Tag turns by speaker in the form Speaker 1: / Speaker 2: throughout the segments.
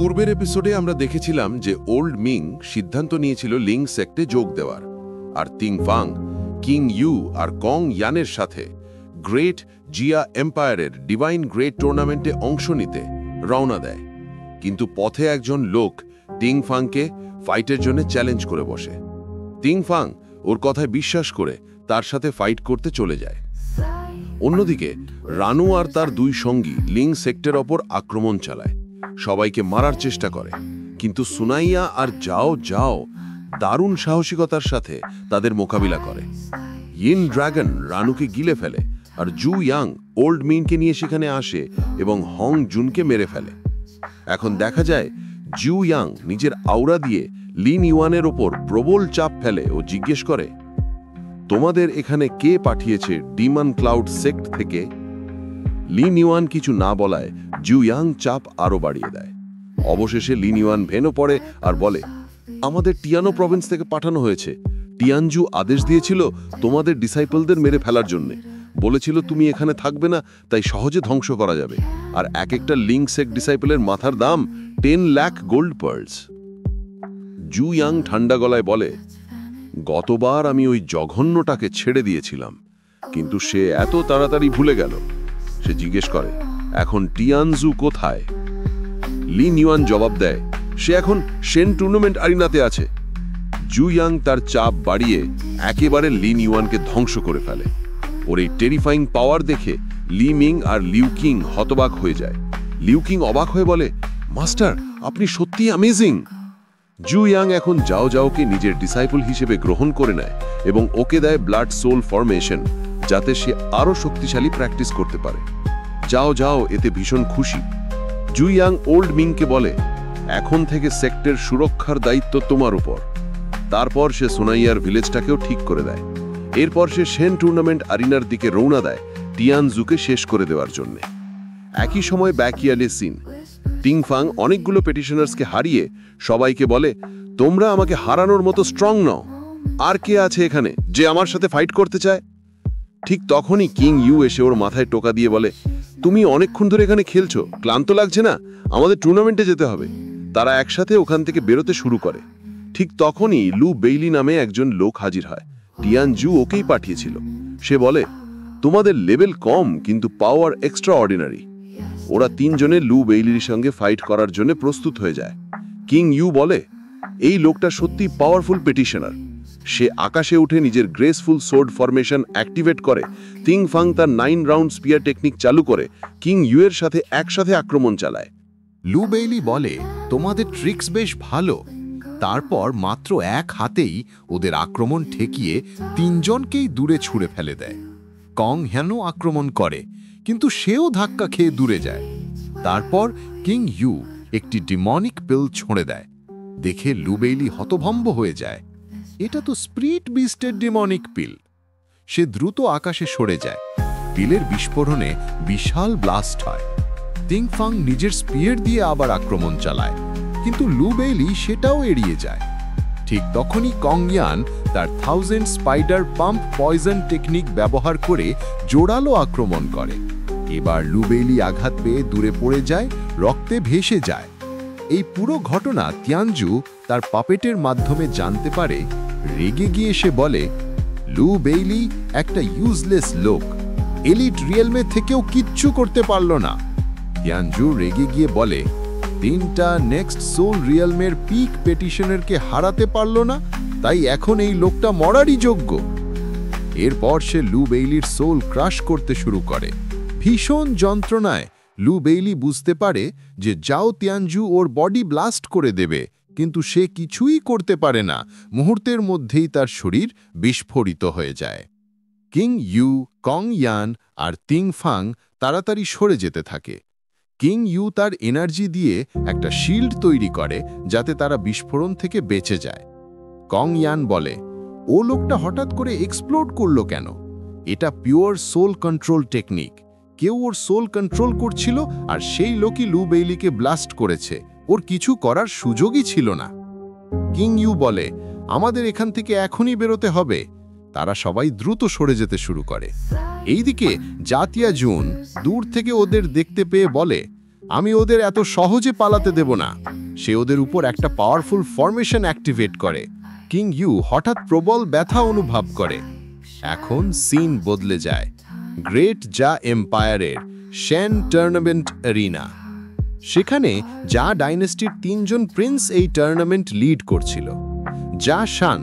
Speaker 1: পূর্বের এপিসোডে আমরা দেখেছিলাম যে ওল্ড মিং সিদ্ধান্ত নিয়েছিল লিং সেক্টে যোগ দেওয়ার, আর তিং ফাং কিং ইউ আর কং ইয়ানের সাথে গ্রেট জিয়া এম্পায়ারের ডিভাইন গ্রেট টুর্নামেন্টে অংশ নিতে রওনা দেয়। কিন্তু পথে একজন লোক তিং ফাংকে ফাইটের জন্য চ্যালেঞ্জ করে বসে। তিং ফাং ওর কথায় বিশ্বাস করে তার সাথে ফাইট করতে চলে যায়। অন্যদিকে রানু আর তার দুই সঙ্গী লিং সেক্টর ওপর আক্রমণ চালায়, সবাইকে মারার চেষ্টা করে, কিন্তু সুনাইয়া আর যাও যাও দারুণ সাহসিকতার সাথে তাদের মোকাবিলা করে। ইন ড্রাগন রানুকে গিলে ফেলে, আর জু ইয়াং ওল্ড মিনকে নিয়ে সেখানে আসে এবং হং জুনকে মেরে ফেলে। এখন দেখা যায় জু ইয়াং নিজের আওরা দিয়ে লিন ইউয়ানের ওপর প্রবল চাপ ফেলে ও জিজ্ঞেস করে, তোমাদের এখানে কে পাঠিয়েছে ডিমন ক্লাউড সেক্ট থেকে? লিন ইউয়ান কিছু না বলায় জু ইয়াং চাপ আরো বাড়িয়ে দেয়। অবশেষে লিন ইউয়ান ভেনো পড়ে আর বলে, আমাদের টিয়ানো প্রভিন্স থেকে পাঠানো হয়েছে। টিয়ানজু আদেশ দিয়েছিল তোমাদের ডিসাইপলদের মেরে ফেলার জন্য, বলেছিল তুমি এখানে থাকবে না, তাই সহজে ধ্বংস করা যাবে, আর এক একটা লিং সেক্ট ডিসাইপলের মাথার দাম 10 লাখ গোল্ড পার্লস। জু ইয়াং ঠান্ডা গলায় বলে, গতবার আমি ওই জঘন্যটাকে ছেড়ে দিয়েছিলাম, কিন্তু সে এত তাড়াতাড়ি ভুলে গেল। সে জিজ্ঞেস করে, এখন টিয়ানজু কোথায়? লিন ইউয়ান জবাব দেয়, সে এখন শেন টুর্নামেন্ট আরিনাতে আছে। জু ইয়াং তার চাপ বাড়িয়ে একেবারে লিন ইউয়ানকে ধ্বংস করে ফেলে। ওর এই টেরিফাইং পাওয়ার দেখে লি মিং আর লিউ কিং হতবাক হয়ে যায়। লিউ কিং অবাক হয়ে বলে, মাস্টার, আপনি সত্যি অ্যামেজিং। জু ইয়াং এখন যাও যাওকে নিজের ডিসাইপল হিসেবে গ্রহণ করে নেয় এবং ওকে দেয় ব্লাড সোল ফরমেশন, যাতে সে আরো শক্তিশালী প্র্যাকটিস করতে পারে। যাও যাও এতে ভীষণ খুশি। জু ইয়াং ওল্ড মিংকে বলে, এখন থেকে সেক্টর সুরক্ষার দায়িত্ব তোমার উপর। তারপর সে সোনাইয়ার ভিলেজটাকেও ঠিক করে দেয়। এরপর সে শেন টুর্নামেন্ট আরিনার দিকে রওনা দেয় টিয়ানজুকে শেষ করে দেওয়ার জন্য। একই সময় ব্যাকইয়ার্ডে সিন। তিং ফাং অনেকগুলো পেটিশনার্সকে হারিয়ে সবাইকে বলে, তোমরা আমাকে হারানোর মতো স্ট্রং নও। আর কে আছে এখানে যে আমার সাথে ফাইট করতে চায়? ঠিক তখনই কিং ইউ এসে ওর মাথায় টোকা দিয়ে বলে, তুমি অনেকক্ষণ ধরে এখানে খেলছো, ক্লান্ত লাগছে না? আমাদের টুর্নামেন্টে যেতে হবে। তারা একসাথে ওখান থেকে বেরোতে শুরু করে। ঠিক তখনই লু বেইলি নামে একজন লোক হাজির হয়। টিয়ানজু ওকেই পাঠিয়েছিল। সে বলে, তোমাদের লেভেল কম কিন্তু পাওয়ার এক্সট্রা অর্ডিনারি। ওরা তিনজনে লু বেইলির সঙ্গে ফাইট করার জন্য প্রস্তুত হয়ে যায়। কিং ইউ বলে, এই লোকটা সত্যি পাওয়ারফুল পেটিশনার। সে আকাশে উঠে নিজের গ্রেসফুল সোর্ড ফরমেশন অ্যাক্টিভেট করে। তিং ফাং তার 9 রাউন্ড স্পিয়ার টেকনিক চালু করে কিং ইউ এর সাথে একসাথে আক্রমণ চালায়।
Speaker 2: লু বেইলি বলে, তোমাদের ট্রিক্স বেশ ভালো। তারপর মাত্র এক হাতেই ওদের আক্রমণ ঠেকিয়ে তিনজনকেই দূরে ছুঁড়ে ফেলে দেয়। কং হ্যানও আক্রমণ করে, কিন্তু সেও ধাক্কা খেয়ে দূরে যায়। তারপর কিং ইউ একটি ডিমনিক পিল ছুঁড়ে দেয়। দেখে লু বেইলি হতভম্ব হয়ে যায়। এটা তো স্প্রিট বিস্টের ডিমনিক পিল। সে দ্রুত আকাশে সরে যায়। পিলের বিস্ফোরণে বিশাল ব্লাস্ট হয়। তিং ফাং নিজের স্পিয়ার দিয়ে আবার আক্রমণ চালায়, কিন্তু লু বেইলি সেটাও এড়িয়ে যায়। ঠিক তখনই কং ইয়ান তার 1000 স্পাইডার পাম্প পয়জন টেকনিক ব্যবহার করে জোরালো আক্রমণ করে। এবার লু বেইলি আঘাত পেয়ে দূরে পড়ে যায়, রক্তে ভেসে যায়। এই পুরো ঘটনা তিয়ানজু তার পাপেটের মাধ্যমে জানতে পারে। রেগে গিয়ে সে বলে, লু বেইলি একটা ইউজলেস লোক, এলিট রিয়েলমে থেকেও কিচ্ছু করতে পারল না। তিয়ানজু রেগে গিয়ে বলে, 3টা নেক্সট সোল রিয়েলমের পিক পেটিশনারকে হারাতে পারল না, তাই এখন এই লোকটা মরারই যোগ্য। এরপর সে লু বেইলির সোল ক্রাশ করতে শুরু করে। ভীষণ যন্ত্রণায় লু বেইলি বুঝতে পারে যে যাও তিয়ানজু ওর বডি ব্লাস্ট করে দেবে, কিন্তু সে কিছুই করতে পারে না। মুহূর্তের মধ্যেই তার শরীর বিস্ফোরিত হয়ে যায়। কিং ইউ, কং ইয়ান আর তিং ফাং তাড়াতাড়ি সরে যেতে থাকে। কিং ইউ তার এনার্জি দিয়ে একটা শিল্ড তৈরি করে যাতে তারা বিস্ফোরণ থেকে বেঁচে যায়। কং ইয়ান বলে, ও লোকটা হঠাৎ করে এক্সপ্লোড করলো কেন? এটা পিওর সোল কন্ট্রোল টেকনিক। কেউ ওর সোল কন্ট্রোল করছিল, আর সেই লোকই লু বেইলিকে ব্লাস্ট করেছে। ওর কিছু করার সুযোগই ছিল না। কিং ইউ বলে, আমাদের এখান থেকে এখনই বেরোতে হবে। তারা সবাই দ্রুত সরে যেতে শুরু করে। এইদিকে জাতিয়া জুন দূর থেকে ওদের দেখতে পেয়ে বলে, আমি ওদের এত সহজে পালাতে দেব না। সে ওদের উপর একটা পাওয়ারফুল ফরমেশন অ্যাক্টিভেট করে। কিং ইউ হঠাৎ প্রবল ব্যথা অনুভব করে। এখন সিন বদলে যায়। গ্রেট জা এম্পায়ারের শ্যান টুর্নামেন্ট অ্যারিনা। সেখানে জা ডাইনেস্টির 3 জন প্রিন্স এই টুর্নামেন্ট লিড করছিল। জা শান,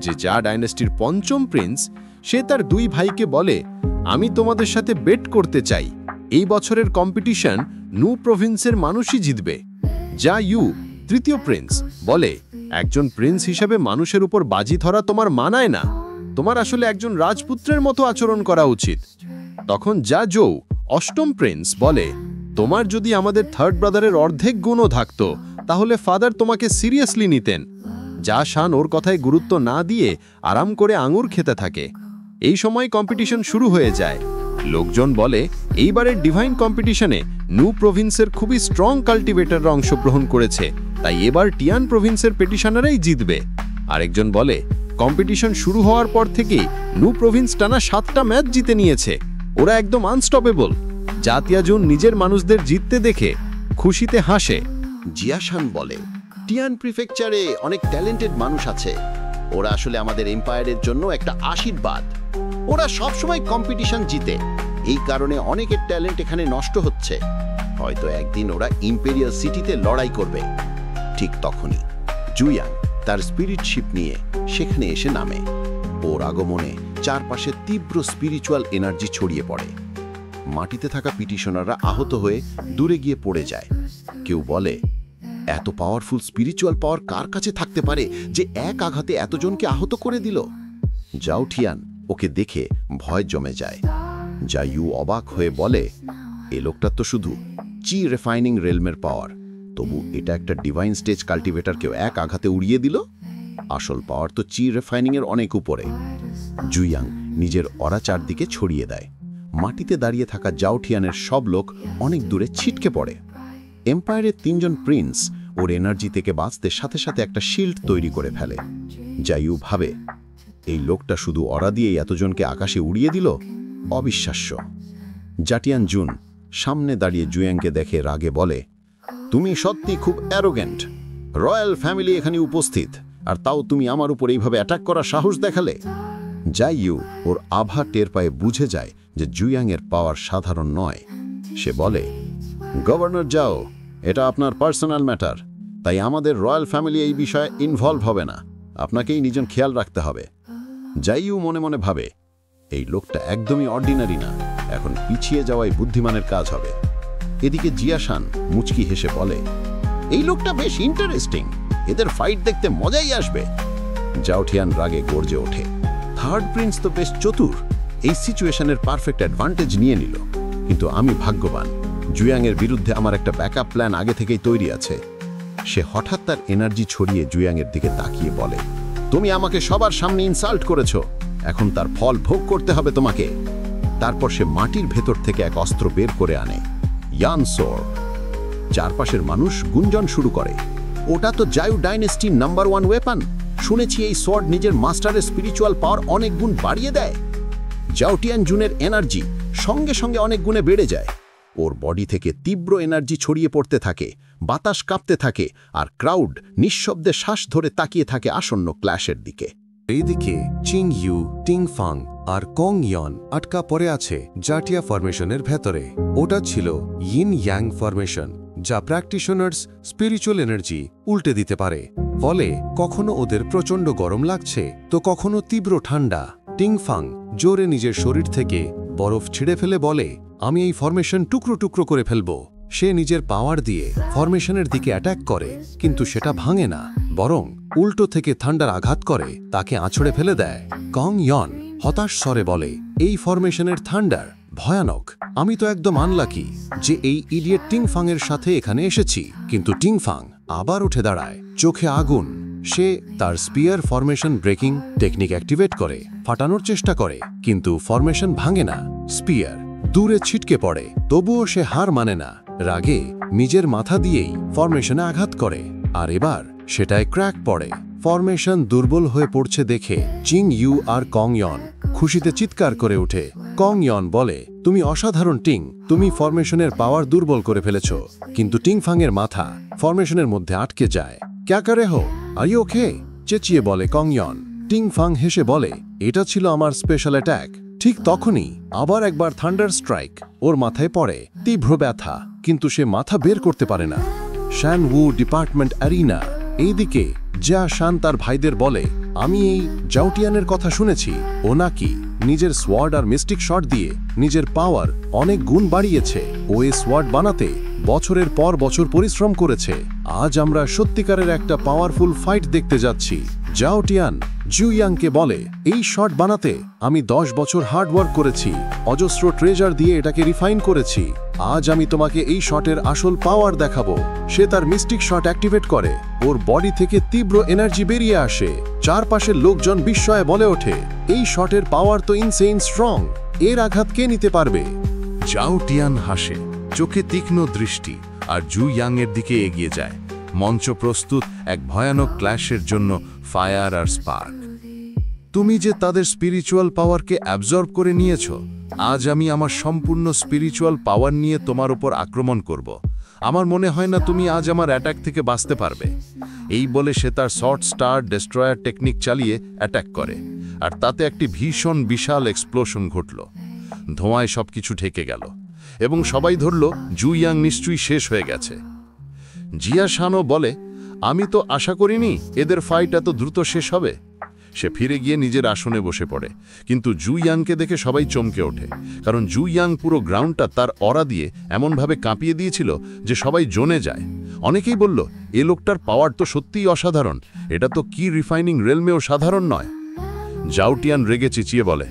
Speaker 2: যে জা ডাইনেস্টির 5ম প্রিন্স, সে তার 2 ভাইকে বলে, আমি তোমাদের সাথে বেট করতে চাই। এই বছরের কম্পিটিশন নু প্রভিন্সের মানুষই জিতবে। জা ইউ, 3য় প্রিন্স, বলে, একজন প্রিন্স হিসেবে মানুষের উপর বাজি ধরা তোমার মানায় না। তোমার আসলে একজন রাজপুত্রের মতো আচরণ করা উচিত। তখন জা জৌ, 8ম প্রিন্স, বলে, তোমার যদি আমাদের 3rd ব্রাদারের অর্ধেক গুণও থাকতো তাহলে ফাদার তোমাকে সিরিয়াসলি নিতেন। জা শান ওর কথায় গুরুত্ব না দিয়ে আরাম করে আঙুর খেতে থাকে। এই সময় কম্পিটিশন শুরু হয়ে যায়। লোকজন বলে, এইবারের ডিভাইন কম্পিটিশনে নু প্রভিন্সের খুবই স্ট্রং কাল্টিভেটররা অংশগ্রহণ করেছে, তাই এবার টিয়ান প্রভিন্সের পেটিশনারাই জিতবে। আরেকজন বলে, কম্পিটিশন শুরু হওয়ার পর থেকেই নু প্রভিন্স টানা 7টা ম্যাচ জিতে নিয়েছে। ওরা একদম আনস্টপেবল। জাতিয়াজুন নিজের মানুষদের জিততে দেখে খুশিতে হাসে।
Speaker 3: জিয়াশান বলে, টিয়ান প্রিফেকচারে অনেক ট্যালেন্টেড মানুষ আছে। ওরা আসলে আমাদের এম্পায়ারের জন্য একটা আশীর্বাদ। ওরা সবসময় কম্পিটিশন জিতে, এই কারণে অনেকের ট্যালেন্ট এখানে নষ্ট হচ্ছে। হয়তো একদিন ওরা ইম্পেরিয়াল সিটিতে লড়াই করবে। ঠিক তখনই জুয়াং তার স্পিরিট শিপ নিয়ে সেখানে এসে নামে। ওর আগমনে চারপাশে তীব্র স্পিরিচুয়াল এনার্জি ছড়িয়ে পড়ে। মাটিতে থাকা পিটিশনাররা আহত হয়ে দূরে গিয়ে পড়ে যায়। কেউ বলে, এত পাওয়ারফুল স্পিরিচুয়াল পাওয়ার কার কাছে থাকতে পারে যে এক আঘাতে এতজনকে আহত করে দিল? জাউঠিয়ান ওকে দেখে ভয় জমে যায়। যা ইউ অবাক হয়ে বলে, এ লোকটা তো শুধু চি রিফাইনিং রেলমের পাওয়ার, তবু এটা একটা ডিভাইন স্টেজ কাল্টিভেটরকেও এক আঘাতে উড়িয়ে দিল। আসল পাওয়ার তো চি রিফাইনিং এর অনেক উপরে। জুয়াং নিজের অরা চারদিকে ছড়িয়ে দেয়। মাটিতে দাঁড়িয়ে থাকা জাউঠিয়ানের সব লোক অনেক দূরে ছিটকে পড়ে। এম্পায়ারের 3 জন প্রিন্স ওর এনার্জি থেকে বাঁচতে সাথে সাথে একটা শিল্ড তৈরি করে ফেলে। জাইউ ভাবে, এই লোকটা শুধু অরা দিয়েই এতজনকে আকাশে উড়িয়ে দিল? অবিশ্বাস্য। জাটিয়ান জুন সামনে দাঁড়িয়ে জুয়াংকে দেখে রাগে বলে, তুমি সত্যি খুব অ্যারোগেন্ট। রয়্যাল ফ্যামিলি এখানে উপস্থিত, আর তাও তুমি আমার উপর এইভাবে অ্যাটাক করার সাহস দেখালে। জাইউ ওর আভা টের পায়ে বুঝে যায় যে জুয়াংয়ের পাওয়ার সাধারণ নয়। সে বলে, গভর্নর যাও, এটা আপনার পার্সোনাল ম্যাটার, তাই আমাদের রয়্যাল ফ্যামিলি এই বিষয়ে ইনভলভ হবে না। আপনাকেই নিজের খেয়াল রাখতে হবে। জাইউ মনে মনে ভাবে, এই লোকটা একদমই অর্ডিনারি না, এখন পিছিয়ে যাওয়াই বুদ্ধিমানের কাজ হবে। এদিকে জিয়াশান মুচকি হেসে বলে, এই লোকটা বেশ ইন্টারেস্টিং, এদের ফাইট দেখতে মজাই আসবে। জাউঠিয়ান রাগে গর্জে ওঠে, 3rd প্রিন্স তো বেশ চতুর, এই সিচুয়েশনের পারফেক্ট অ্যাডভান্টেজ নিয়ে নিল। কিন্তু আমি ভাগ্যবান, জুয়াংয়ের বিরুদ্ধে আমার একটা ব্যাকআপ প্ল্যান আগে থেকেই তৈরি আছে। সে হঠাৎ তার এনার্জি ছড়িয়ে জুয়াংয়ের দিকে তাকিয়ে বলে, তুমি আমাকে সবার সামনে ইনসাল্ট করেছ, এখন তার ফল ভোগ করতে হবে তোমাকে। তারপর সে মাটির ভেতর থেকে এক অস্ত্র বের করে আনে, ইয়ান সোর্ড। চারপাশের মানুষ গুঞ্জন শুরু করে, ওটা তো জায়ু ডাইনেস্টির নাম্বার 1 ওয়েপন। শুনেছি এই সোর্ড নিজের মাস্টারের স্পিরিচুয়াল পাওয়ার অনেক গুণ বাড়িয়ে দেয়। জাউটিয়ান জুনের এনার্জি সঙ্গে সঙ্গে অনেক গুণে বেড়ে যায়। ওর বডি থেকে তীব্র এনার্জি ছড়িয়ে পড়তে থাকে, বাতাস কাঁপতে থাকে, আর ক্রাউড নিঃশব্দে শ্বাস ধরে তাকিয়ে থাকে আসন্ন ক্ল্যাশের দিকে।
Speaker 4: এইদিকে চিং ইউ, টিং ফাং আর কং ইয়ন আটকা পড়ে আছে জাটিয়া ফরমেশনের ভেতরে। ওটা ছিল ইন ইয়াং ফরমেশন, যা প্র্যাকটিশনার্স স্পিরিচুয়াল এনার্জি উল্টে দিতে পারে। ফলে কখনো ওদের প্রচণ্ড গরম লাগছে, তো কখনো তীব্র ঠান্ডা। টিং ফাং জোরে নিজের শরীর থেকে বরফ ছিঁড়ে ফেলে বলে, আমি এই ফরমেশন টুকরো টুকরো করে ফেলব। সে নিজের পাওয়ার দিয়ে ফরমেশনের দিকে অ্যাটাক করে, কিন্তু সেটা ভাঙে না, বরং উল্টো থেকে থান্ডার আঘাত করে তাকে আছড়ে ফেলে দেয়। কং ইয়ন হতাশ স্বরে বলে, এই ফরমেশনের থান্ডার ভয়ানক। আমি তো একদম আনলাকি যে এই ইডিয়েট টিংফাংয়ের সাথে এখানে এসেছি। কিন্তু টিংফাং আবার উঠে দাঁড়ায়, চোখে আগুন। সে তার spear formation breaking technique activate করে ফাটানোর চেষ্টা করে, কিন্তু ফরমেশন ভাঙে না। স্পিয়ার দূরে ছিটকে পড়ে, তবুও সে হার মানে না। রাগে নিজের মাথা দিয়েই ফরমেশনে আঘাত করে, আর এবার সেটায় ক্র্যাক পড়ে। ফরমেশন দুর্বল হয়ে পড়ছে দেখে চিং ইউ আর কং ইয়ন খুশিতে চিৎকার করে ওঠে। কং ইয়ন বলে, তুমি অসাধারণ টিং, তুমি ফরমেশনের পাওয়ার দুর্বল করে ফেলেছ। কিন্তু টিং ফাংয়ের মাথা ফরমেশনের মধ্যে আটকে যায়। ক্যা করে হো, আর ইউ ওকে? চেঁচিয়ে বলে কং ইয়ন। টিং ফাং হেসে বলে, এটা ছিল আমার স্পেশাল অ্যাটাক। ঠিক তখনই আবার একবার থান্ডার স্ট্রাইক ওর মাথায় পড়ে। তীব্র ব্যথা, কিন্তু সে মাথা বের করতে পারে না। শ্যান উ ডিপার্টমেন্ট অ্যারিনা। এইদিকে জিয়া শান তার ভাইদের বলে, আমি এই জাউটিয়ানের কথা শুনেছি। ও নাকি নিজের সোয়ার্ড আর মিস্টিক শট দিয়ে নিজের পাওয়ার অনেক গুণ বাড়িয়েছে। ও এই সোয়ার্ড বানাতে বছরের পর বছর পরিশ্রম করেছে। আজ আমরা সত্যিকারের একটা পাওয়ারফুল ফাইট দেখতে যাচ্ছি। জাউটিয়ান জুইয়াংকে বলে, এই শট বানাতে আমি 10 বছর হার্ডওয়ার্ক করেছি, অজস্র ট্রেজার দিয়ে এটাকে রিফাইন করেছি। আজ আমি তোমাকে এই শটের আসল পাওয়ার দেখাবো। সে তার মিস্টিক শট অ্যাক্টিভেট করে। ওর বডি থেকে তীব্র এনার্জি বেরিয়ে আসে। চারপাশের লোকজন বিস্ময়ে বলে ওঠে, এই শটের পাওয়ার তো ইনসেইন স্ট্রং। এর আঘাত কে নিতে পারবে?
Speaker 2: জাউটিয়ান হাসে, চোখে তীক্ষ্ণ দৃষ্টি, আর জুইয়াং এর দিকে এগিয়ে যায়। মঞ্চ প্রস্তুত এক ভয়ানক ক্ল্যাশের জন্য ফায়ার আর স্পার্ক। তুমি যে তাদের স্পিরিচুয়াল পাওয়ারকে অ্যাবজর্ব করে নিয়েছ, আজ আমি আমার সম্পূর্ণ স্পিরিচুয়াল পাওয়ার নিয়ে তোমার উপর আক্রমণ করব। আমার মনে হয় না তুমি আজ আমার অ্যাটাক থেকে বাঁচতে পারবে। এই বলে সে তার শর্ট স্টার ডেস্ট্রয়ার টেকনিক চালিয়ে অ্যাটাক করে, আর তাতে একটি ভীষণ বিশাল এক্সপ্লোশন ঘটল। ধোঁয়ায় সবকিছু ঢেকে গেল এবং সবাই ধরল জুইয়াং নিশ্চয়ই শেষ হয়ে গেছে। জিয়া শানও বলে, আমি তো আশা করিনি এদের ফাইট এত দ্রুত শেষ হবে। সে ফিরে গিয়ে নিজের আসনে বসে পড়ে, কিন্তু জুইয়াংকে দেখে সবাই চমকে ওঠে, কারণ জুইয়াং পুরো গ্রাউন্ডটা তার অরা দিয়ে এমনভাবে কাঁপিয়ে দিয়েছিল যে সবাই জনে যায়। অনেকেই বলল, এ লোকটার পাওয়ার তো সত্যিই অসাধারণ, এটা তো কি রিফাইনিং রেলমেও সাধারণ নয়। জাউটিয়ান রেগে চেঁচিয়ে বলে,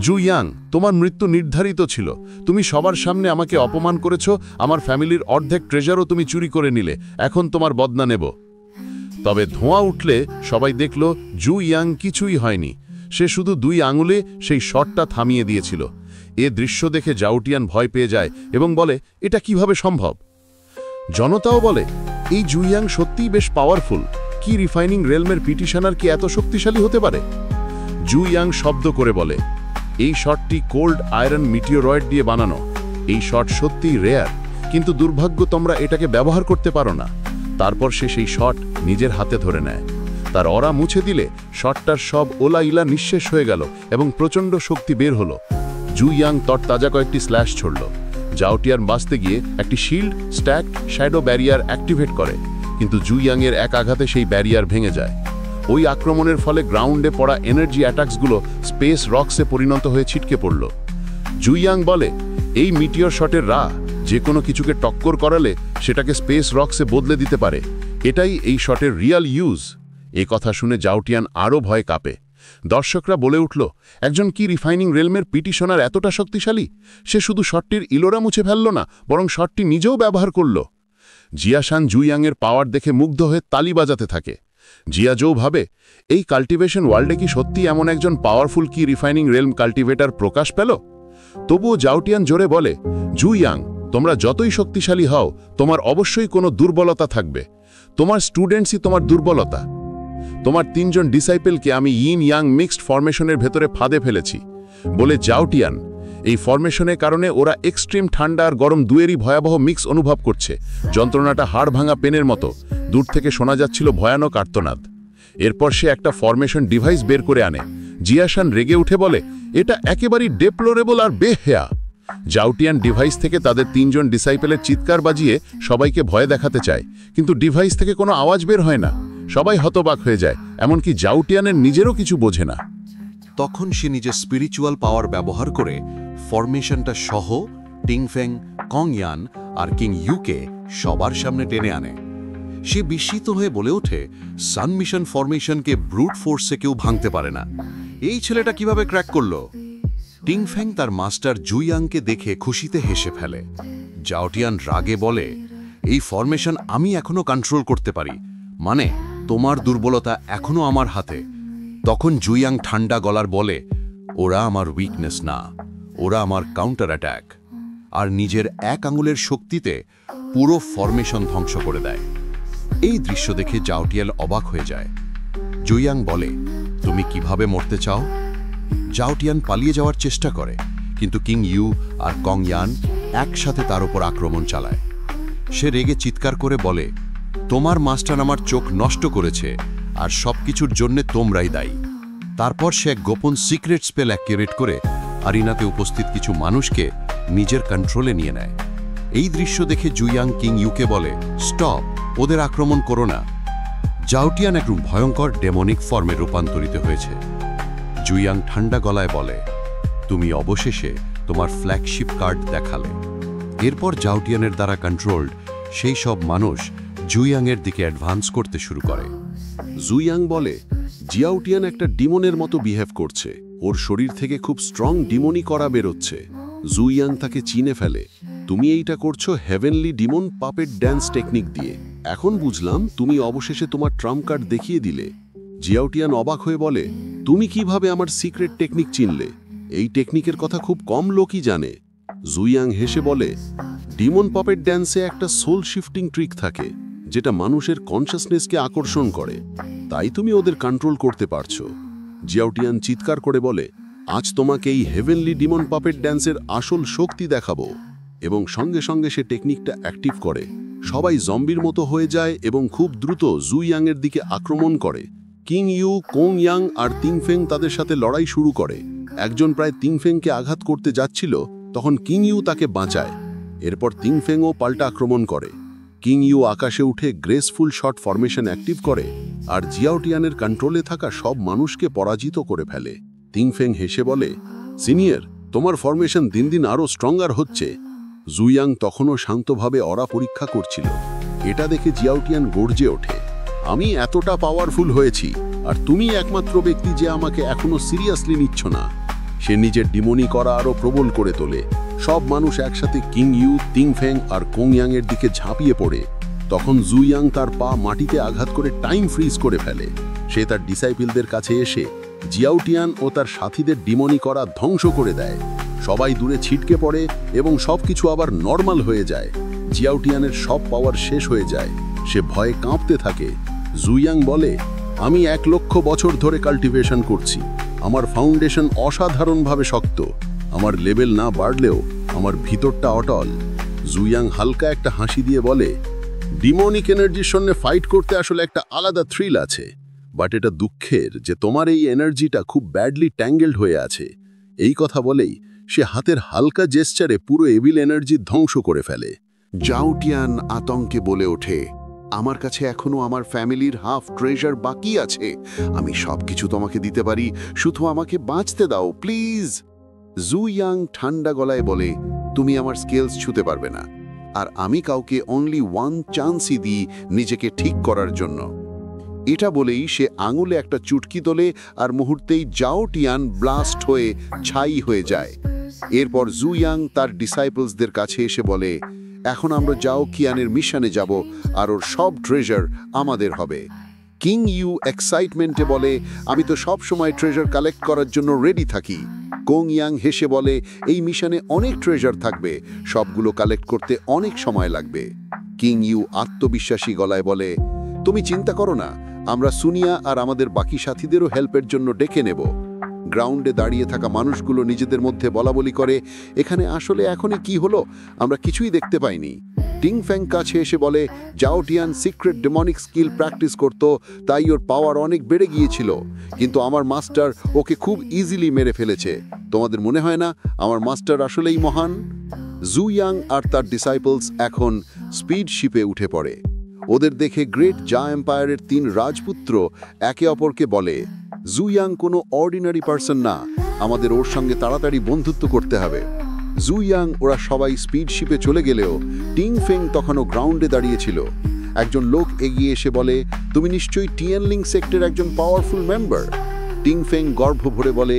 Speaker 2: জুইয়াং, তোমার মৃত্যু নির্ধারিত ছিল। তুমি সবার সামনে আমাকে অপমান করেছ, আমার ফ্যামিলির অর্ধেক ট্রেজারও তুমি চুরি করে নিলে। এখন তোমার বদনা নেব। তবে ধোঁয়া উঠলে সবাই দেখল জুইয়াং কিছুই হয়নি। সে শুধু 2 আঙুলে সেই শটটা থামিয়ে দিয়েছিল। এ দৃশ্য দেখে জাউটিয়ান ভয় পেয়ে যায় এবং বলে, এটা কিভাবে সম্ভব? জনতাও বলে, এই জুইয়াং সত্যিই বেশ পাওয়ারফুল। কি রিফাইনিং রেলমের পিটিশনার কি এত শক্তিশালী হতে পারে? জুইয়াং শব্দ করে বলে, এই শটটি কোল্ড আয়রন মিটিওরয়েড দিয়ে বানানো। এই শট সত্যিই রেয়ার, কিন্তু দুর্ভাগ্য তোমরা এটাকে ব্যবহার করতে পারো না। তারপর সে সেই শট নিজের হাতে ধরে নেয়। তার অরা মুছে দিলে শটটার সব ওলা ইলা নিঃশেষ হয়ে গেল এবং প্রচণ্ড শক্তি বের হলো। জুইয়াং তরতাজা কয়েকটি স্ল্যাশ ছড়ল। জাউটিয়ান বাঁচতে গিয়ে একটি shield stack shadow barrier activate করে, কিন্তু জুইয়াংয়ের এক আঘাতে সেই ব্যারিয়ার ভেঙে যায়। ওই আক্রমণের ফলে গ্রাউন্ডে পড়া এনার্জি অ্যাটাকসগুলো স্পেস রক্সে পরিণত হয়ে ছিটকে পড়ল। জুইয়াং বলে, এই মিটিওর শটের রা যে কোনো কিছুকে টক্কর করালে সেটাকে স্পেস রক্সে বদলে দিতে পারে। এটাই এই শটের রিয়াল ইউজ। এ কথা শুনে জাউটিয়ান আরও ভয় কাঁপে। দর্শকরা বলে উঠল, একজন কি রিফাইনিং রেলমের পিটিশনার এতটা শক্তিশালী? সে শুধু শটটির ইলোরা মুছে ফেলল না, বরং শটটি নিজেও ব্যবহার করল। জিয়াশান জুইয়াংয়ের পাওয়ার দেখে মুগ্ধ হয়ে তালি বাজাতে থাকে। জিয়াজৌ ভাবে, এই কাল্টিভেশন ওয়ার্ল্ডে কি সত্যি এমন একজন পাওয়ারফুল কি রিফাইনিং রেলম কাল্টিভেটার প্রকাশ পেল? তবুও জাউটিয়ান জোরে বলে, জুইয়াং, তোমরা যতই শক্তিশালী হও, তোমার অবশ্যই কোনো দুর্বলতা থাকবে। তোমার স্টুডেন্টসই তোমার দুর্বলতা। তোমার 3 জন ডিসাইপেলকে আমি ইন ইয়াং মিক্সড ফরমেশনের ভেতরে ফাঁদে ফেলেছি বলে জাউটিয়ান। এই ফরমেশনের কারণে ওরা এক্সট্রিম ঠান্ডা আর গরম দুয়েরই ভয়াবহ মিক্স অনুভব করছে। যন্ত্রণাটা হাড় ভাঙা পেনের মতো। দূর থেকে শোনা যাচ্ছিল ভয়ানক আর্তনাদ। এরপর সে একটা ফরমেশন ডিভাইস বের করে আনে। জিয়াশান রেগে উঠে বলে, এটা একেবারেই ডেপ্লোরেবল আর বেহেয়া। জাউটিয়ান ডিভাইস থেকে তাদের 3 জন ডিসাইপেলের চিৎকার বাজিয়ে সবাইকে ভয় দেখাতে চায়, কিন্তু ডিভাইস থেকে কোনো আওয়াজ বের হয় না। সবাই হতবাক হয়ে যায়, এমনকি জাউটিয়ানের নিজেরও কিছু বোঝে না।
Speaker 5: তখন সে নিজের স্পিরিচুয়াল পাওয়ার ব্যবহার করে ফরমেশনটা সহ টিংফেং, কং ইয়ান আর কিং ইউকে সবার সামনে টেনে আনে। সে বিস্মিত হয়ে বলে ওঠে, সান মিশন ফরমেশনকে ব্রুট ফোর্সে কেউ ভাঙতে পারে না। এই ছেলেটা কিভাবে ক্র্যাক করলো? টিংফেং তার মাস্টার জুইয়াংকে দেখে খুশিতে হেসে ফেলে। জাউটিয়ান রাগে বলে, এই ফরমেশন আমি এখনো কন্ট্রোল করতে পারি, মানে তোমার দুর্বলতা এখনো আমার হাতে। তখন জুইয়াং ঠান্ডা গলার বলে, ওরা আমার উইকনেস না, ওরা আমার কাউন্টার অ্যাটাক। আর নিজের 1 আঙুলের শক্তিতে পুরো ফরমেশন ধ্বংস করে দেয়। এই দৃশ্য দেখে জাউটিয়াল অবাক হয়ে যায়। জুইয়াং বলে, তুমি কিভাবে মরতে চাও? জাওটিয়ান পালিয়ে যাওয়ার চেষ্টা করে, কিন্তু কিং ইউ আর কং ইয়ান একসাথে তার উপর আক্রমণ চালায়। সে রেগে চিৎকার করে বলে, তোমার মাস্টার আমার চোখ নষ্ট করেছে, আর সবকিছুর জন্যে তোমরাই দায়ী। তারপর সে এক গোপন সিক্রেট স্পেল অ্যাক্টিভেট করে আরিনাতে উপস্থিত কিছু মানুষকে নিজের কন্ট্রোলে নিয়ে নেয়। এই দৃশ্য দেখে জুইয়াং কিং ইউকে বলে, স্টপ, ওদের আক্রমণ করো না। জাওটিয়ান এক ভয়ঙ্কর ডেমনিক ফর্মে রূপান্তরিত হয়েছে। জুইয়াং ঠান্ডা গলায় বলে, তুমি অবশেষে তোমার ফ্ল্যাগশিপ কার্ড দেখালে। এরপর জাওটিয়ানের দ্বারা কন্ট্রোলড সেই সব মানুষ জুইয়াংয়ের দিকে অ্যাডভান্স করতে শুরু করে।
Speaker 1: জুইয়াং বলে, জিয়াউটিয়ান একটা ডিমনের মতো বিহেভ করছে, ওর শরীর থেকে খুব স্ট্রং ডিমনি করা বেরোচ্ছে। জুইয়াং তাকে চিনে ফেলে, তুমি এইটা করছো heavenly Demon puppet dance technique দিয়ে। এখন বুঝলাম তুমি অবশেষে তোমার ট্রাম্প কার্ড দেখিয়ে দিলে। জিয়াউটিয়ান অবাক হয়ে বলে, তুমি কিভাবে আমার সিক্রেট টেকনিক চিনলে? এই টেকনিকের কথা খুব কম লোকই জানে। জুইয়াং হেসে বলে, ডিমন পাপেট ড্যান্সে একটা সোল শিফটিং ট্রিক থাকে, যেটা মানুষের কনশাসনেসকে আকর্ষণ করে, তাই তুমি ওদের কন্ট্রোল করতে পারছো। জিয়াউটিয়ান চিৎকার করে বলে, আজ তোমাকে এই হেভেনলি ডিমন পাপেট ড্যান্সের আসল শক্তি দেখাবো। এবং সঙ্গে সঙ্গে সে টেকনিকটা অ্যাক্টিভ করে। সবাই জম্বির মতো হয়ে যায় এবং খুব দ্রুত জুইয়াংয়ের দিকে আক্রমণ করে। কিং ইউ, কোং ইয়াং আর তিংফেং তাদের সাথে লড়াই শুরু করে। একজন প্রায় তিংফেংকে আঘাত করতে যাচ্ছিল, তখন কিং ইউ তাকে বাঁচায়। এরপর তিংফেংও পাল্টা আক্রমণ করে। কিং ইউ আকাশে উঠে গ্রেসফুল শট ফরমেশন অ্যাক্টিভ করে আর জিয়াউটিয়ানের কন্ট্রোলে থাকা সব মানুষকে পরাজিত করে ফেলে। তিংফেং হেসে বলে, সিনিয়র, তোমার ফরমেশন দিন দিন আরও স্ট্রঙ্গার হচ্ছে। জুইয়াং তখনও শান্তভাবে অরা পরীক্ষা করছিল। এটা দেখে জিয়াউটিয়ান গর্জে ওঠে, আমি এতটা পাওয়ারফুল হয়েছি, আর তুমি একমাত্র ব্যক্তি যে আমাকে এখনো সিরিয়াসলি নিচ্ছ না। সে নিজের ডিমনি করা আরও প্রবল করে তোলে। সব মানুষ একসাথে কিং ইউ, তিংফেং আর কোংয়াংয়ের দিকে ঝাঁপিয়ে পড়ে। তখন জুইয়াং তার পা মাটিতে আঘাত করে টাইম ফ্রিজ করে ফেলে। সে তার ডিসাইপলদের কাছে এসে জিয়াউটিয়ান ও তার সাথীদের ডিমনি করা ধ্বংস করে দেয়। সবাই দূরে ছিটকে পড়ে এবং সবকিছু আবার নর্মাল হয়ে যায়। জিয়াউটিয়ানের সব পাওয়ার শেষ হয়ে যায়। সে ভয়ে কাঁপতে থাকে। জুইয়াং বলে, আমি 1 লক্ষ বছর ধরে কাল্টিভেশন করছি। আমার ফাউন্ডেশন অসাধারণভাবে শক্ত। আমার লেভেল না বাড়লেও আমার ভিতরটা অটল। জুইয়াং হালকা একটা হাসি দিয়ে বলে, ডিমনিক এনার্জির সঙ্গে ফাইট করতে আসলে একটা আলাদা থ্রিল আছে, বাট এটা দুঃখের যে তোমার এই এনার্জিটা খুব ব্যাডলি ট্যাঙ্গেলড হয়ে আছে। এই কথা বলেই সে হাতের হালকা জেস্চারে পুরো এভিল এনার্জি ধ্বংস করে ফেলে।
Speaker 3: জাওটিয়ান আতঙ্কে বলে ওঠে, আমার কাছে এখনো আমার ফ্যামিলির হাফ ট্রেজার বাকি আছে। আমি সবকিছু তোমাকে দিতে পারি, শুধু আমাকে বাঁচতে দাও প্লিজ। জুইয়াং ঠান্ডা গলায় বলে, তুমি আমার স্কেলস ছুঁতে পারবে না, আর আমি কাউকে অনলি 1 চান্সই দিই নিজেকে ঠিক করার জন্য। এটা বলেই সে আঙুলে একটা চুটকি তোলে আর মুহূর্তেই জাওটিয়ান ব্লাস্ট হয়ে ছাই হয়ে যায়। এরপর জুইয়াং তার ডিসাইপলসদের কাছে এসে বলে, এখন আমরা জাওকিয়ানের মিশনে যাব আর ওর সব ট্রেজার আমাদের হবে। কিং ইউ এক্সাইটমেন্টে বলে, আমি তো সব সময় ট্রেজার কালেক্ট করার জন্য রেডি থাকি। কোং ইয়াং হেসে বলে, এই মিশনে অনেক ট্রেজার থাকবে, সবগুলো কালেক্ট করতে অনেক সময় লাগবে। কিং ইউ আত্মবিশ্বাসী গলায় বলে, তুমি চিন্তা করো না, আমরা সুনিয়া আর আমাদের বাকি সাথীদেরও হেল্পের জন্য ডেকে নেব। গ্রাউন্ডে দাঁড়িয়ে থাকা মানুষগুলো নিজেদের মধ্যে বলাবলি করে, এখানে আসলে এখনই কি হলো, আমরা কিছুই দেখতে পাইনি। টিংফ্যাং কাছে এসে বলে, জাওটিয়ান সিক্রেট ডেমনিক স্কিল প্র্যাকটিস করত, তাই ওর পাওয়ার অনেক বেড়ে গিয়েছিল, কিন্তু আমার মাস্টার ওকে খুব ইজিলি মেরে ফেলেছে। তোমাদের মনে হয় না আমার মাস্টার আসলেই মহান? জুইয়াং আর তার ডিসাইপলস এখন স্পিড শিপে উঠে পড়ে। ওদের দেখে গ্রেট জা এম্পায়ারের 3 রাজপুত্র একে অপরকে বলে, জুইয়াং কোনো অর্ডিনারি পার্সন না, আমাদের ওর সঙ্গে তাড়াতাড়ি বন্ধুত্ব করতে হবে। জুইয়াং ওরা সবাই স্পিড শিপে চলে গেলেও টিংফেং তখনও গ্রাউন্ডে দাঁড়িয়েছিল। একজন লোক এগিয়ে এসে বলে, তুমি নিশ্চয়ই টিয়ানলিং সেক্টর একজন পাওয়ারফুল মেম্বার। টিংফেং গর্ব ভরে বলে,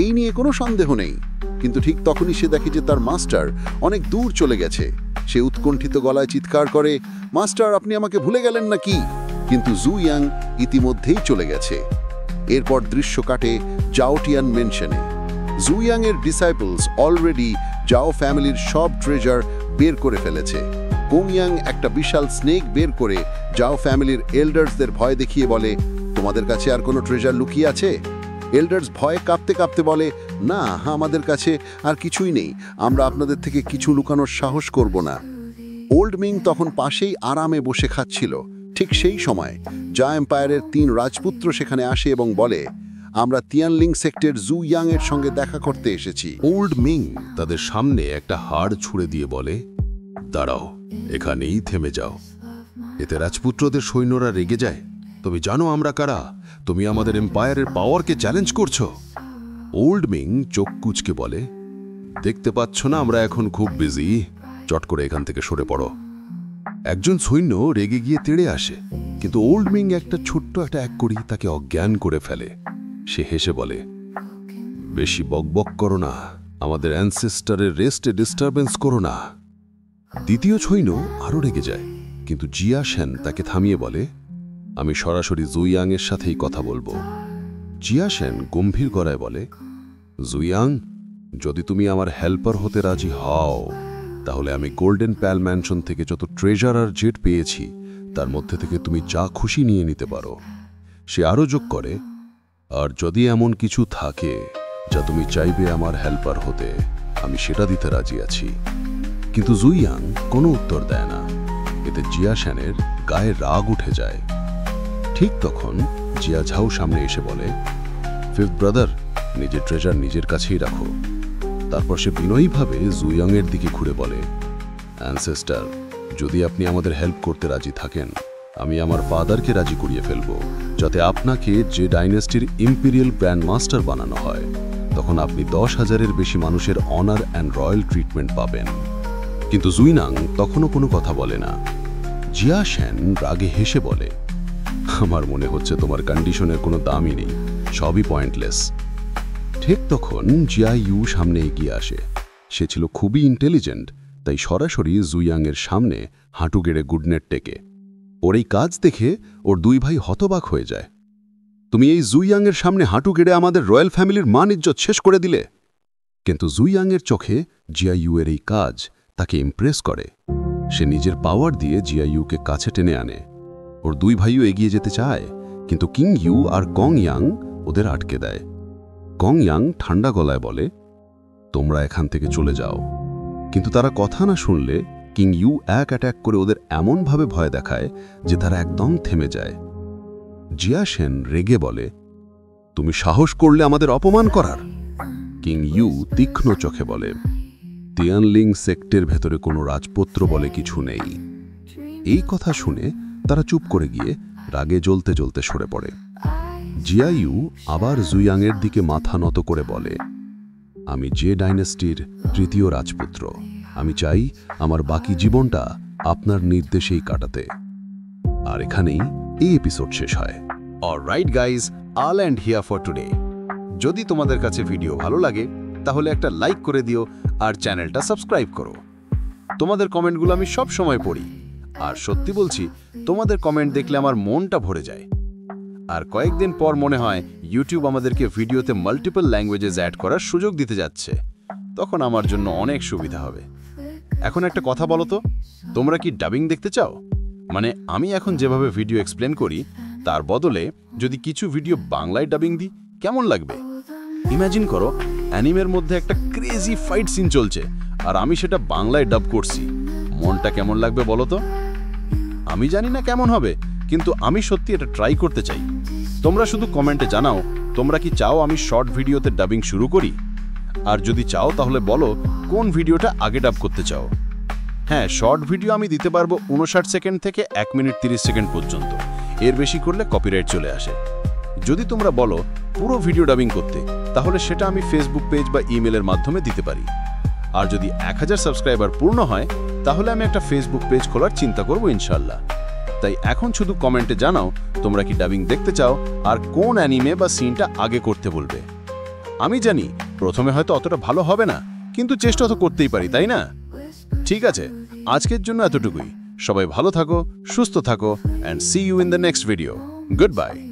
Speaker 3: এই নিয়ে কোনো সন্দেহ নেই। কিন্তু ঠিক তখনই সে দেখে যে তার মাস্টার অনেক দূর চলে গেছে। সে উৎকণ্ঠিত গলায় চিৎকার করে, মাস্টার, আপনি আমাকে ভুলে গেলেন নাকি? কিন্তু জুইয়াং ইতিমধ্যেই চলে গেছে। এরপর দৃশ্য কাটে জাওটিয়ান মেনশনে। জুইয়াংয়ের ডিসাইপলস অলরেডি জাও ফ্যামিলির সব ট্রেজার বের করে ফেলেছে। কোংয়াং একটা বিশাল স্নেক বের করে জাও ফ্যামিলির এল্ডার্সদের ভয় দেখিয়ে বলে, তোমাদের কাছে আর কোনো ট্রেজার লুকিয়ে আছে? এল্ডার্স ভয়ে কাঁপতে কাঁপতে বলে, না, আমাদের কাছে আর কিছুই নেই, আমরা আপনাদের থেকে কিছু লুকানোর সাহস করব না। ওল্ড মিং তখন পাশেই আরামে বসে খাচ্ছিল। ঠিক সেই সময় জা এম্পায়ারের 3 রাজপুত্র সেখানে আসে এবং বলে, আমরা তিয়ানলিং সেক্টর জু ইয়াং এর সঙ্গে দেখা করতে এসেছি।
Speaker 5: ওল্ড মিং তাদের সামনে একটা হাড় ছুঁড়ে দিয়ে বলে, দাঁড়াও, এখানেই থেমে যাও। এতে রাজপুত্রদের সৈন্যরা রেগে যায়। তুমি জানো আমরা কারা? তুমি আমাদের এম্পায়ারের পাওয়ারকে চ্যালেঞ্জ করছো। ওল্ড মিং চোখ কুঁচকে বলে, দেখতে পাচ্ছ না আমরা এখন খুব বিজি, চট করে এখান থেকে সরে পড়ো। একজন সৈন্য রেগে গিয়ে তেড়ে আসে, কিন্তু ওল্ড মিং একটা ছোট্ট অ্যাটাক করি তাকে অজ্ঞান করে ফেলে। সে হেসে বলে, বেশি বকবক করো না, আমাদের অ্যানসেস্টারের রেস্টে ডিস্টারবেন্স করো না। দ্বিতীয় সৈন্য আরও রেগে যায়, কিন্তু জিয়া সেন তাকে থামিয়ে বলে, আমি সরাসরি জুইয়াং এর সাথেই কথা বলবো। জিয়া সেন গম্ভীর গলায় বলে, জুইয়াং, যদি তুমি আমার হেল্পার হতে রাজি হও তাহলে আমি গোল্ডেন প্যাল ম্যানশন থেকে যত ট্রেজার আর জেট পেয়েছি তার মধ্যে থেকে তুমি যা খুশি নিয়ে নিতে পারো। সে আরও যোগ করে, আর যদি এমন কিছু থাকে যা তুমি চাইবে আমার হেল্পার হতে, আমি সেটা দিতে রাজি আছি। কিন্তু জুইয়াং কোনো উত্তর দেয় না। এতে জিয়া সেনের গায়ে রাগ উঠে যায়। ঠিক তখন জিয়া ঝাউ সামনে এসে বলে, ফিফথ ব্রাদার, নিজের ট্রেজার নিজের কাছেই রাখো। তারপর সে বিনয়ীভাবে জুইয়াংয়ের দিকে ঘুরে বলে, অ্যানসেস্টার, যদি আপনি আমাদের হেল্প করতে রাজি থাকেন, আমি আমার ফাদারকে রাজি করিয়ে ফেলব, যাতে আপনাকে যে ডাইনেস্টির ইম্পেরিয়াল গ্র্যান্ড মাস্টার বানানো হয়, তখন আপনি 10,000-এর বেশি মানুষের অনার অ্যান্ড রয়্যাল ট্রিটমেন্ট পাবেন। কিন্তু জুইনাং তখনও কোনো কথা বলে না। জিয়া সেন রাগে হেসে বলে, আমার মনে হচ্ছে তোমার কন্ডিশনের কোনো দামই নেই, সবই পয়েন্টলেস। ঠিক তখন জিয়া ইউ সামনে এগিয়ে আসে। সে ছিল খুবই ইন্টেলিজেন্ট, তাই সরাসরি জুইয়াংয়ের সামনে হাঁটু গেড়ে গুডনেট টেকে। ওর এই কাজ দেখে ওর 2 ভাই হতবাক হয়ে যায়। তুমি এই জুইয়াংয়ের সামনে হাঁটু গেড়ে আমাদের রয়্যাল ফ্যামিলির মান ইজ্জত শেষ করে দিলে। কিন্তু জুইয়াংয়ের চোখে জিয়া ইউয়ের এই কাজ তাকে ইমপ্রেস করে। সে নিজের পাওয়ার দিয়ে জিয়া ইউকে কাছে টেনে আনে। ওর 2 ভাইও এগিয়ে যেতে চায়, কিন্তু কিং ইউ আর কং ইয়াং ওদের আটকে দেয়। কং ইয়াং ঠান্ডা গলায় বলে, তোমরা এখান থেকে চলে যাও। কিন্তু তারা কথা না শুনলে কিং ইউ এক অ্যাটাক করে ওদের এমনভাবে ভয় দেখায় যে তারা একদম থেমে যায়। জিয়া সেন রেগে বলে, তুমি সাহস করলে আমাদের অপমান করার? কিং ইউ তীক্ষ্ণ চোখে বলে, তিয়ানলিং সেক্টের ভেতরে কোনো রাজপুত্র বলে কিছু নেই। এই কথা শুনে তারা চুপ করে গিয়ে রাগে জ্বলতে জ্বলতে সরে পড়ে। জিয়া ইউ আবার জুইয়াংয়ের দিকে মাথা নত করে বলে, আমি যে ডাইনেস্টির 3য় রাজপুত্র, আমি চাই আমার বাকি জীবনটা আপনার নির্দেশেই কাটাতে। আর এখানেই এই এপিসোড শেষ হয়। Alright guys, I'll end here for today. যদি তোমাদের কাছে ভিডিও ভালো লাগে তাহলে একটা লাইক করে দিও আর চ্যানেলটা সাবস্ক্রাইব করো। তোমাদের কমেন্টগুলো আমি সব সময় পড়ি, আর সত্যি বলছি, তোমাদের কমেন্ট দেখলে আমার মনটা ভরে যায়। আর কয়েকদিন পর মনে হয় ইউটিউব আমাদেরকে ভিডিওতে মাল্টিপল ল্যাঙ্গুয়েজেস অ্যাড করার সুযোগ দিতে যাচ্ছে। তখন আমার জন্য অনেক সুবিধা হবে। এখন একটা কথা বলো তো, তোমরা কি ডাবিং দেখতে চাও? মানে আমি এখন যেভাবে ভিডিও এক্সপ্লেন করি তার বদলে যদি কিছু ভিডিও বাংলায় ডাবিং দিই, কেমন লাগবে? ইমাজিন করো, অ্যানিমের মধ্যে একটা ক্রেজি ফাইট সিন চলছে আর আমি সেটা বাংলায় ডাব করছি। মনটা কেমন লাগবে বলো তো? আমি জানি না কেমন হবে, কিন্তু আমি সত্যি এটা ট্রাই করতে চাই। তোমরা শুধু কমেন্টে জানাও, তোমরা কি চাও আমি শর্ট ভিডিওতে ডাবিং শুরু করি? আর যদি চাও তাহলে বলো কোন ভিডিওটা আগে ডাব করতে চাও। হ্যাঁ, শর্ট ভিডিও আমি দিতে পারবো 59 সেকেন্ড থেকে 1 মিনিট 30 সেকেন্ড পর্যন্ত। এর বেশি করলে কপিরাইট চলে আসে। যদি তোমরা বলো পুরো ভিডিও ডাবিং করতে, তাহলে সেটা আমি ফেসবুক পেজ বা ইমেলের মাধ্যমে দিতে পারি। আর যদি 1000 সাবস্ক্রাইবার পূর্ণ হয় তাহলে আমি একটা ফেসবুক পেজ খোলার চিন্তা করব ইনশাল্লাহ। তাই এখন শুধু কমেন্টে জানাও তোমরা কি ডাবিং দেখতে চাও আর কোন অ্যানিমে বা সিনটা আগে করতে বলবে। আমি জানি প্রথমে হয়তো অতটা ভালো হবে না, কিন্তু চেষ্টা তো করতেই পারি, তাই না? ঠিক আছে, আজকের জন্য এতটুকুই। সবাই ভালো থাকো, সুস্থ থাকো, and see you in the next video. Goodbye.